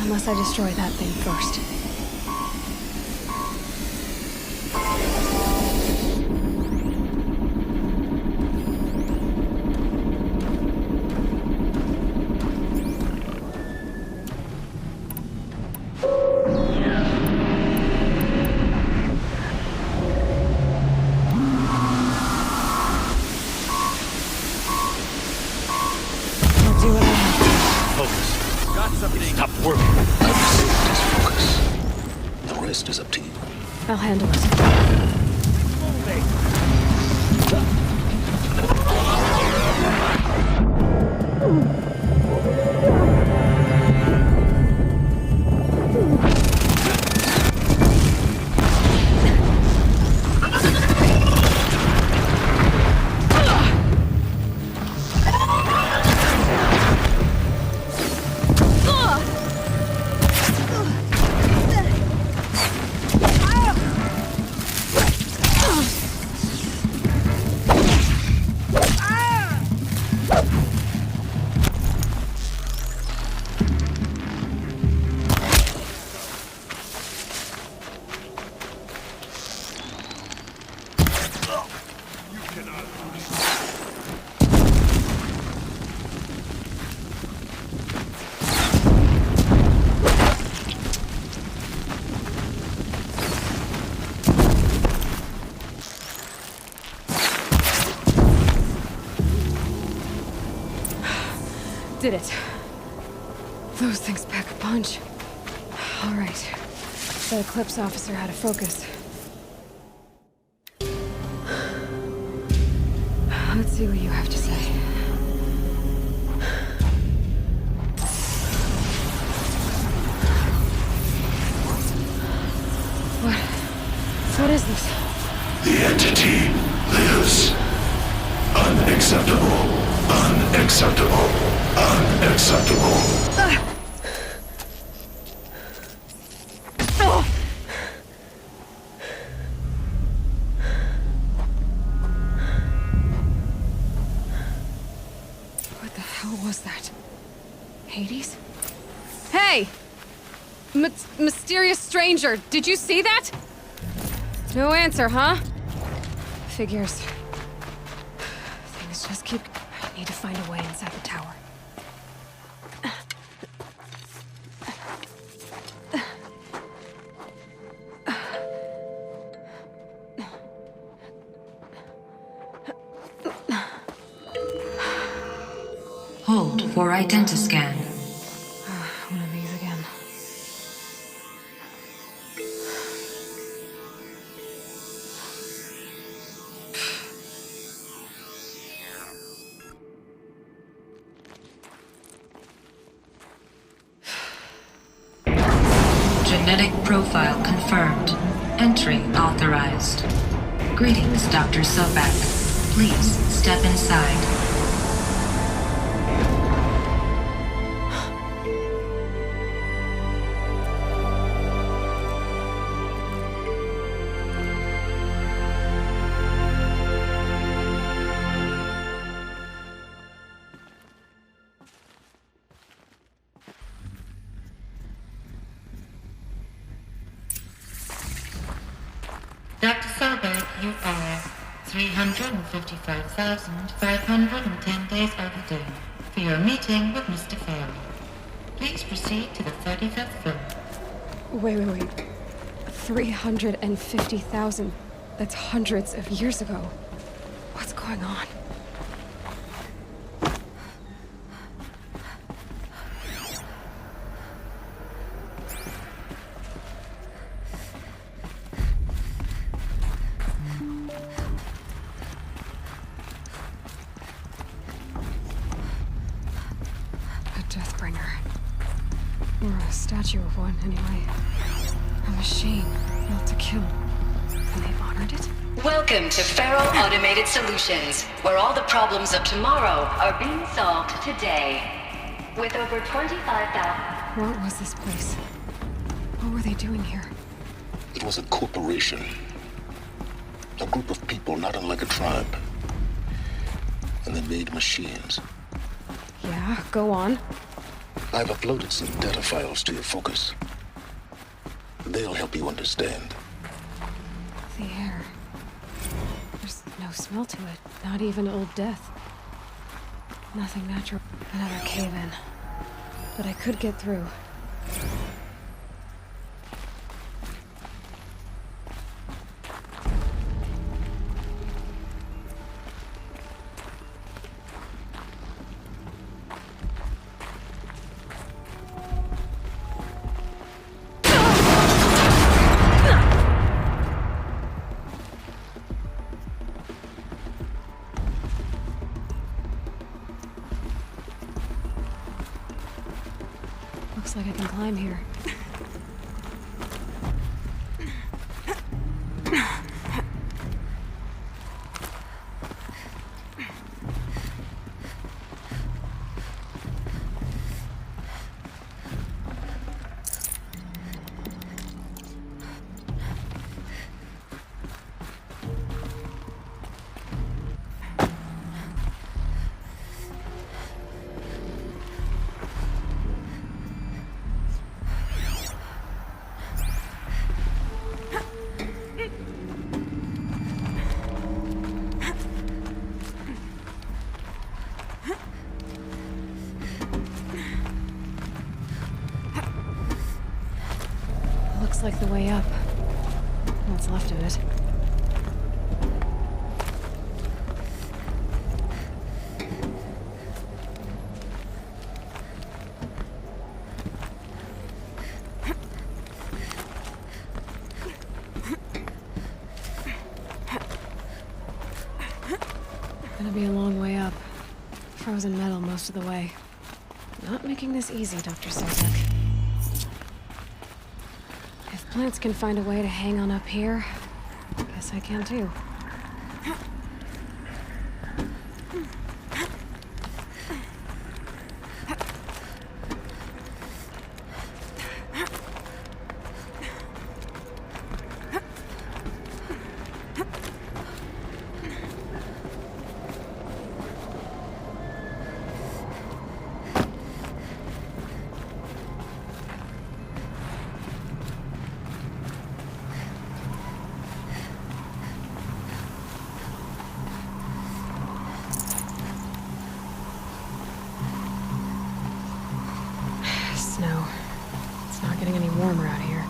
Unless I destroy that thing first. I'll do what I have to. Focus. Got something. Stop working. I've received his focus. The rest is up to you. I'll handle it. Did it. Those things pack a punch. All right. The Eclipse officer had a focus. Let's see what you have to say. What is this? The entity lives. Unacceptable. Unacceptable. Unacceptable. What the hell was that? Hades? Hey! Mysterious stranger, did you see that? No answer, huh? Figures. Things just keep... I need to find a way inside the tower. Hold for identiscan. One of these again. Genetic profile confirmed. Entry authorized. Greetings, Dr. Sobek. Please step inside. Dr. Sobek, you are 355,510 days overdue for your meeting with Mr. Farrell. Please proceed to the 35th floor. Wait. 350,000. That's hundreds of years ago. What's going on? Deathbringer. Or a statue of one, anyway. A machine, not to kill. And they honored it? Welcome to Feral Automated Solutions, where all the problems of tomorrow are being solved today. With over 25,000... What was this place? What were they doing here? It was a corporation. A group of people not unlike a tribe. And they made machines. Yeah, go on. I've uploaded some data files to your focus. They'll help you understand. The air. There's no smell to it. Not even old death. Nothing natural. Another cave-in. But I could get through. Looks like I can climb here. Looks like the way up. What's left of it. Gonna be a long way up. Frozen metal most of the way. Not making this easy, Dr. Sobek. If plants can find a way to hang on up here, guess I can too. Snow. It's not getting any warmer out here.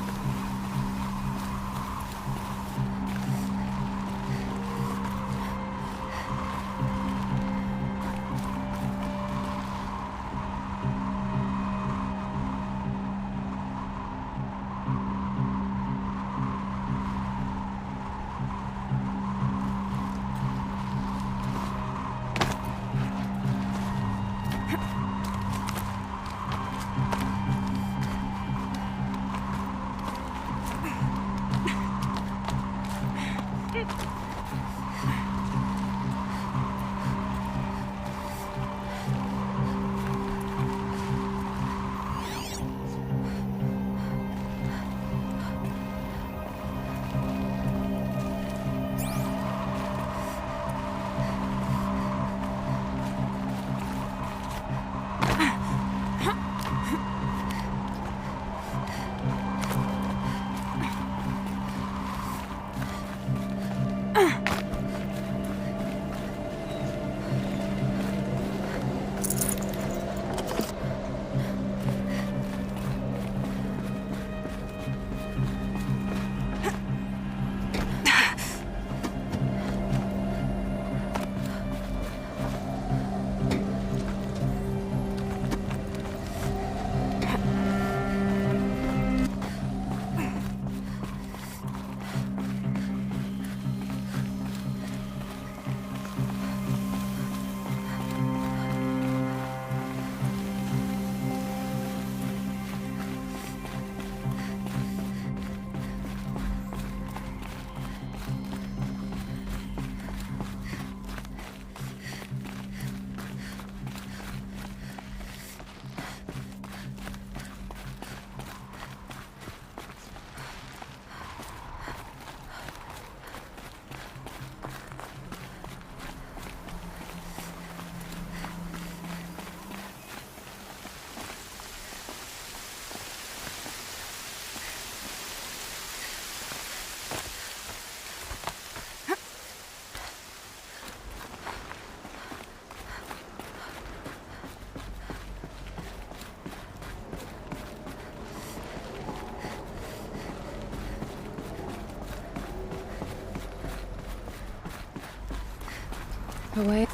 Away.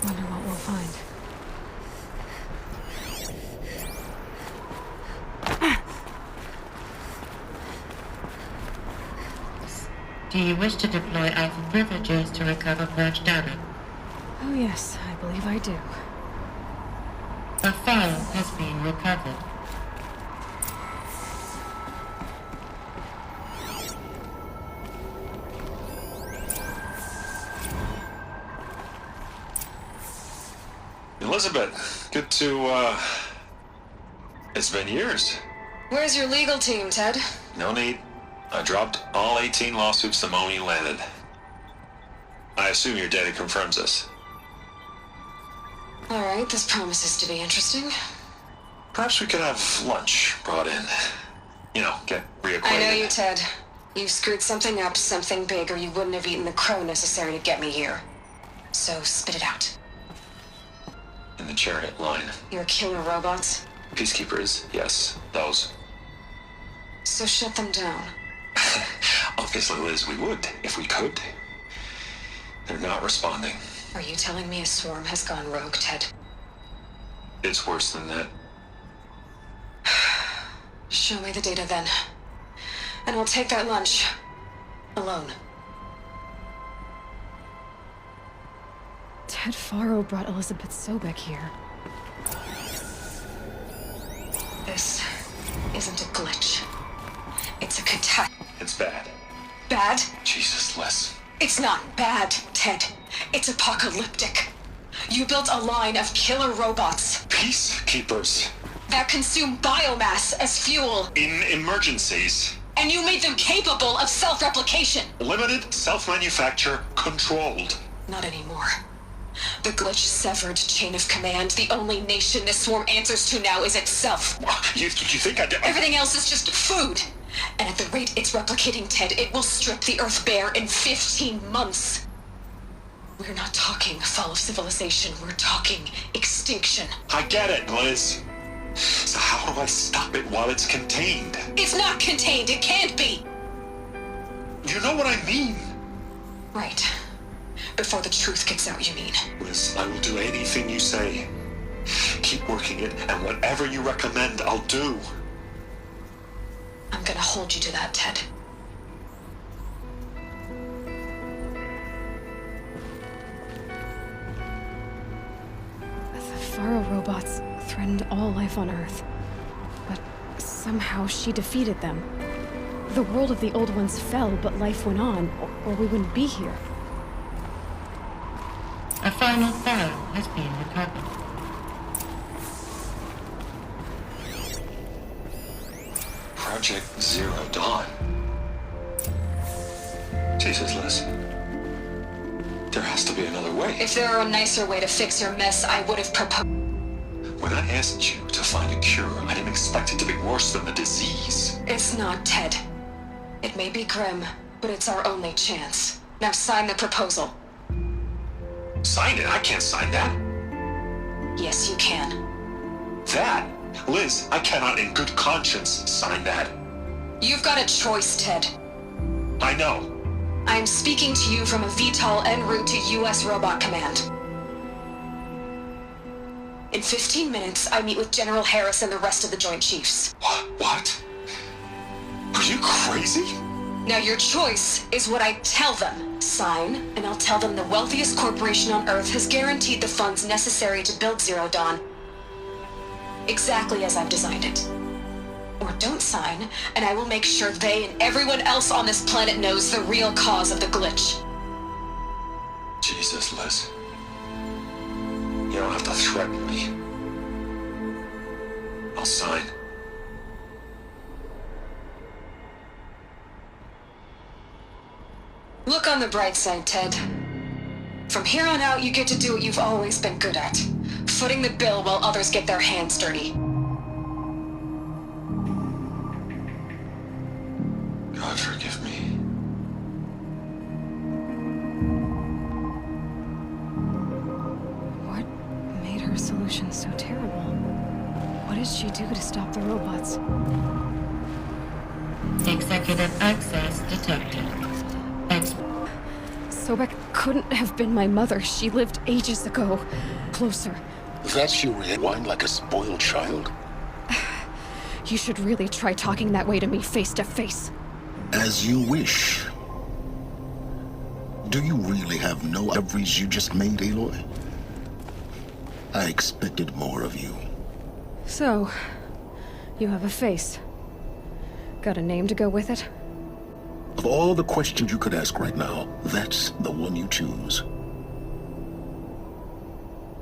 Wonder what we'll find. Do you wish to deploy alpha privileges to recover purged data? Oh yes, I believe I do. A file has been recovered. Elizabeth, good to, it's been years. Where's your legal team, Ted? No need. I dropped all 18 lawsuits the moment you landed. I assume your data confirms this. All right, this promises to be interesting. Perhaps we could have lunch brought in. You know, get reacquainted. I know you, Ted. You've screwed something up, something big, or you wouldn't have eaten the crow necessary to get me here. So spit it out. In the chariot line. Your killer robots? Peacekeepers, yes, those. So shut them down. Obviously, Liz, we would, if we could. They're not responding. Are you telling me a swarm has gone rogue, Ted? It's worse than that. Show me the data then. And I'll take that lunch. Alone. Ted Faro brought Elizabeth Sobek here. This isn't a glitch. It's a catastrophe. It's bad. Bad? Jesus, Liz. It's not bad, Ted. It's apocalyptic. You built a line of killer robots Peacekeepers. that consume biomass as fuel, In emergencies. and you made them capable of self-replication. Limited, self-manufacture, controlled. Not anymore. The glitch severed chain of command. The only nation this swarm answers to now is itself. You think I did? Everything else is just food. And at the rate it's replicating, Ted, it will strip the Earth bare in 15 months. We're not talking fall of civilization. We're talking extinction. I get it, Liz. So how do I stop it while it's contained? It's not contained. It can't be. You know what I mean? Right. Before the truth gets out, you mean? Liz, I will do anything you say. Keep working it, and whatever you recommend, I'll do. I'm gonna hold you to that, Ted. The Faro robots threatened all life on Earth. But somehow she defeated them. The world of the old ones fell, but life went on, or we wouldn't be here. A final file has been recovered. Project Zero Dawn. Jesus, Liz. There has to be another way. If there were a nicer way to fix your mess, I would have proposed. When I asked you to find a cure, I didn't expect it to be worse than the disease. It's not, Ted. It may be grim, but it's our only chance. Now sign the proposal. Sign it? I can't sign that. Yes, you can. That? Liz, I cannot in good conscience sign that. You've got a choice, Ted. I know. I'm speaking to you from a VTOL en route to U.S. Robot Command. In 15 minutes, I meet with General Harris and the rest of the Joint Chiefs. What? Are you crazy? Now your choice is what I tell them. Sign, and I'll tell them the wealthiest corporation on Earth has guaranteed the funds necessary to build Zero Dawn. Exactly as I've designed it. Or don't sign, and I will make sure they and everyone else on this planet knows the real cause of the glitch. Jesus, Liz. You don't have to threaten me. I'll sign. Look on the bright side, Ted. From here on out, you get to do what you've always been good at. Footing the bill while others get their hands dirty. God forgive me. What made her solution so terrible? What did she do to stop the robots? Executive access detected. Sobek couldn't have been my mother. She lived ages ago. Closer. That's your whine like a spoiled child? You should really try talking that way to me face to face. As you wish. Do you really have no discoveries you just made, Aloy? I expected more of you. So, you have a face. Got a name to go with it? Of all the questions you could ask right now, that's the one you choose.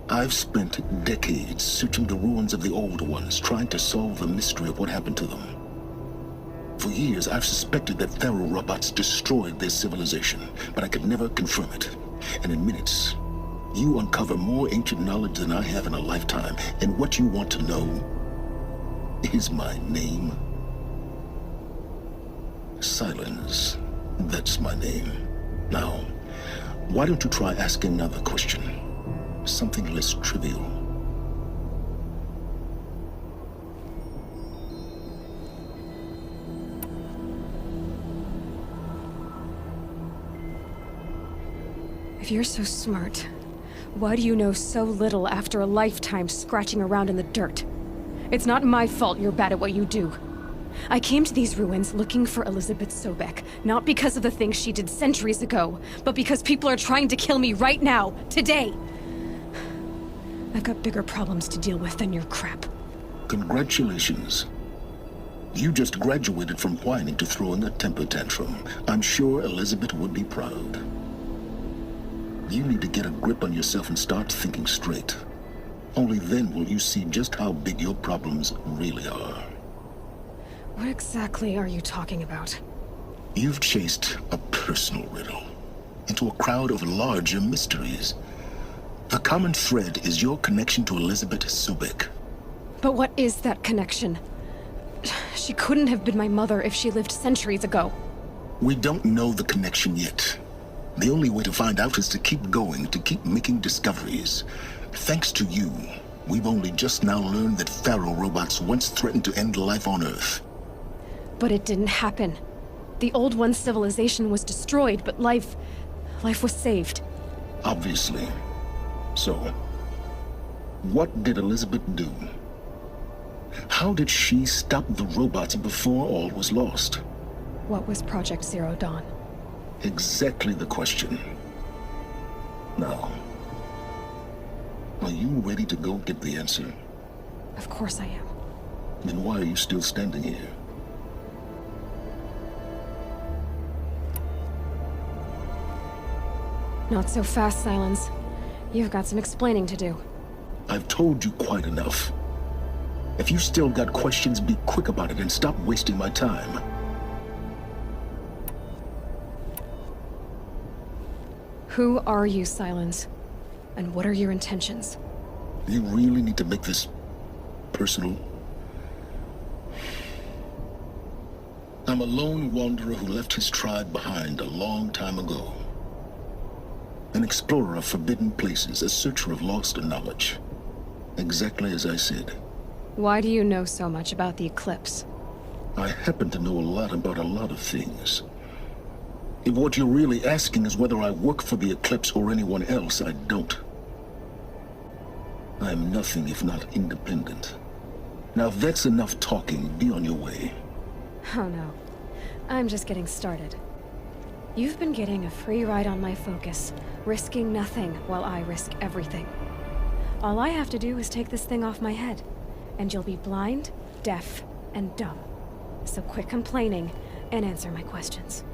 I've spent decades searching the ruins of the old ones, trying to solve the mystery of what happened to them. For years, I've suspected that Pharaoh robots destroyed their civilization, but I could never confirm it. And in minutes, you uncover more ancient knowledge than I have in a lifetime. And what you want to know is my name. Silence. That's my name. Now, why don't you try asking another question? Something less trivial. If you're so smart, why do you know so little after a lifetime scratching around in the dirt? It's not my fault you're bad at what you do. I came to these ruins looking for Elizabeth Sobek, not because of the things she did centuries ago, but because people are trying to kill me right now, today. I've got bigger problems to deal with than your crap. Congratulations. You just graduated from whining to throwing a temper tantrum. I'm sure Elizabeth would be proud. You need to get a grip on yourself and start thinking straight. Only then will you see just how big your problems really are. What exactly are you talking about? You've chased a personal riddle into a crowd of larger mysteries. The common thread is your connection to Elizabeth Sobek. But what is that connection? She couldn't have been my mother if she lived centuries ago. We don't know the connection yet. The only way to find out is to keep going, to keep making discoveries. Thanks to you, we've only just now learned that Pharaoh robots once threatened to end life on Earth. But it didn't happen. The Old One's civilization was destroyed, but life was saved. Obviously. So, what did Elizabeth do? How did she stop the robots before all was lost? What was Project Zero Dawn? Exactly the question. Now, are you ready to go get the answer? Of course I am. Then why are you still standing here? Not so fast, Silence. You've got some explaining to do. I've told you quite enough. If you still got questions, be quick about it and stop wasting my time. Who are you, Silence? And what are your intentions? You really need to make this personal? I'm a lone wanderer who left his tribe behind a long time ago. An explorer of forbidden places, a searcher of lost knowledge. Exactly as I said. Why do you know so much about the Eclipse? I happen to know a lot about a lot of things. If what you're really asking is whether I work for the Eclipse or anyone else, I don't. I'm nothing if not independent. Now if that's enough talking, be on your way. Oh no. I'm just getting started. You've been getting a free ride on my focus, risking nothing while I risk everything. All I have to do is take this thing off my head, and you'll be blind, deaf, and dumb. So quit complaining and answer my questions.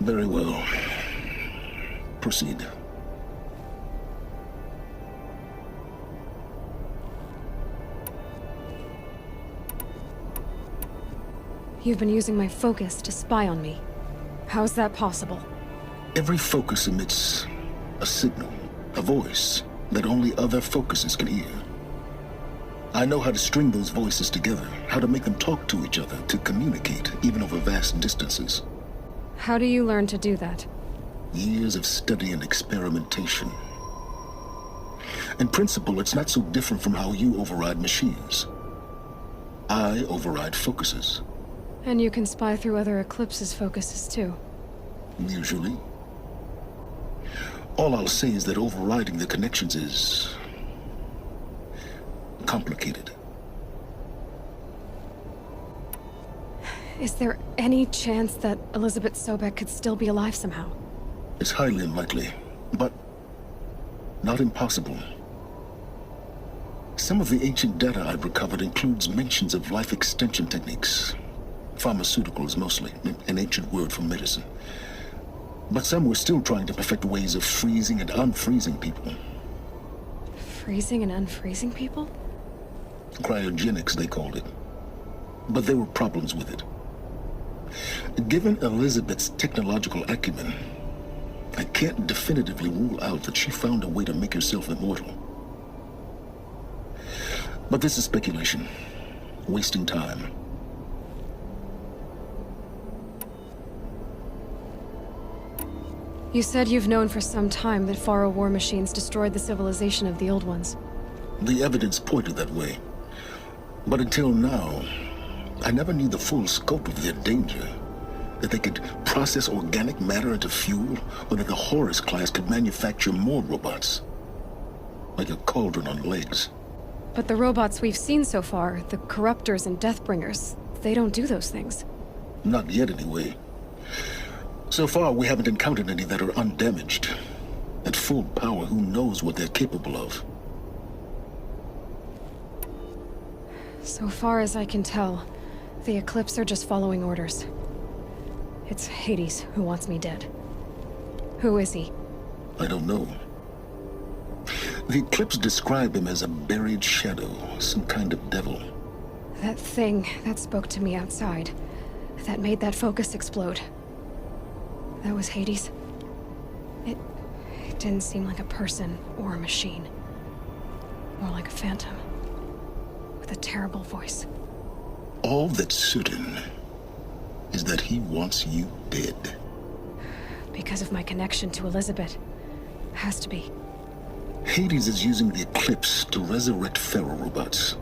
Very well. Proceed. You've been using my focus to spy on me. How's that possible? Every focus emits a signal, a voice, that only other focuses can hear. I know how to string those voices together, how to make them talk to each other, to communicate, even over vast distances. How do you learn to do that? Years of study and experimentation. In principle, it's not so different from how you override machines. I override focuses. And you can spy through other Eclipse's focuses too. Usually. All I'll say is that overriding the connections is complicated. Is there any chance that Elizabeth Sobek could still be alive somehow? It's highly unlikely, but not impossible. Some of the ancient data I've recovered includes mentions of life extension techniques. Pharmaceuticals, mostly, an ancient word for medicine. But some were still trying to perfect ways of freezing and unfreezing people. Freezing and unfreezing people? Cryogenics, they called it. But there were problems with it. Given Elizabeth's technological acumen, I can't definitively rule out that she found a way to make herself immortal. But this is speculation, wasting time. You said you've known for some time that Faro war machines destroyed the civilization of the old ones. The evidence pointed that way. But until now, I never knew the full scope of their danger. That they could process organic matter into fuel, or that the Horus class could manufacture more robots. Like a cauldron on legs. But the robots we've seen so far, the Corruptors and Deathbringers, they don't do those things. Not yet, anyway. So far, we haven't encountered any that are undamaged. At full power, who knows what they're capable of? So far as I can tell, the Eclipse are just following orders. It's Hades who wants me dead. Who is he? I don't know. The Eclipse describe him as a buried shadow, some kind of devil. That thing that spoke to me outside, that made that focus explode. That was Hades. It didn't seem like a person or a machine. More like a phantom. With a terrible voice. All that's certain is that he wants you dead. Because of my connection to Elizabeth. Has to be. Hades is using the Eclipse to resurrect Pharaoh robots.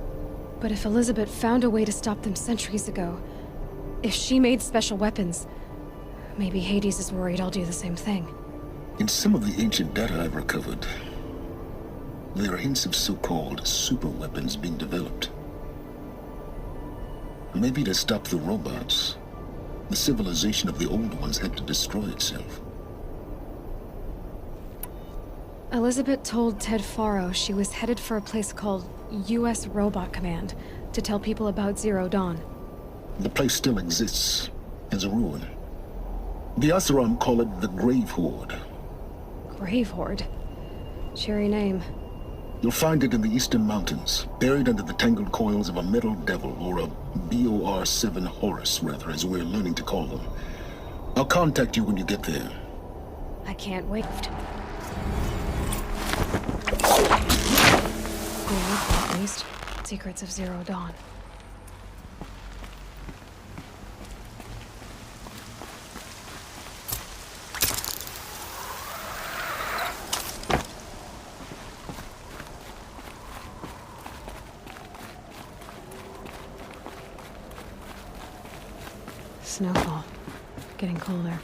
But if Elizabeth found a way to stop them centuries ago, if she made special weapons, maybe Hades is worried I'll do the same thing. In some of the ancient data I've recovered, there are hints of so-called super weapons being developed. Maybe to stop the robots, the civilization of the old ones had to destroy itself. Elizabeth told Ted Faro she was headed for a place called U.S. Robot Command to tell people about Zero Dawn. The place still exists as a ruin. The Asaram call it the Grave Horde. Grave Horde? Cheery name. You'll find it in the Eastern Mountains, buried under the tangled coils of a metal devil, or a BOR-7 Horus, rather, as we're learning to call them. I'll contact you when you get there. I can't wait. Or, at least, secrets of Zero Dawn. Snowfall. Getting colder.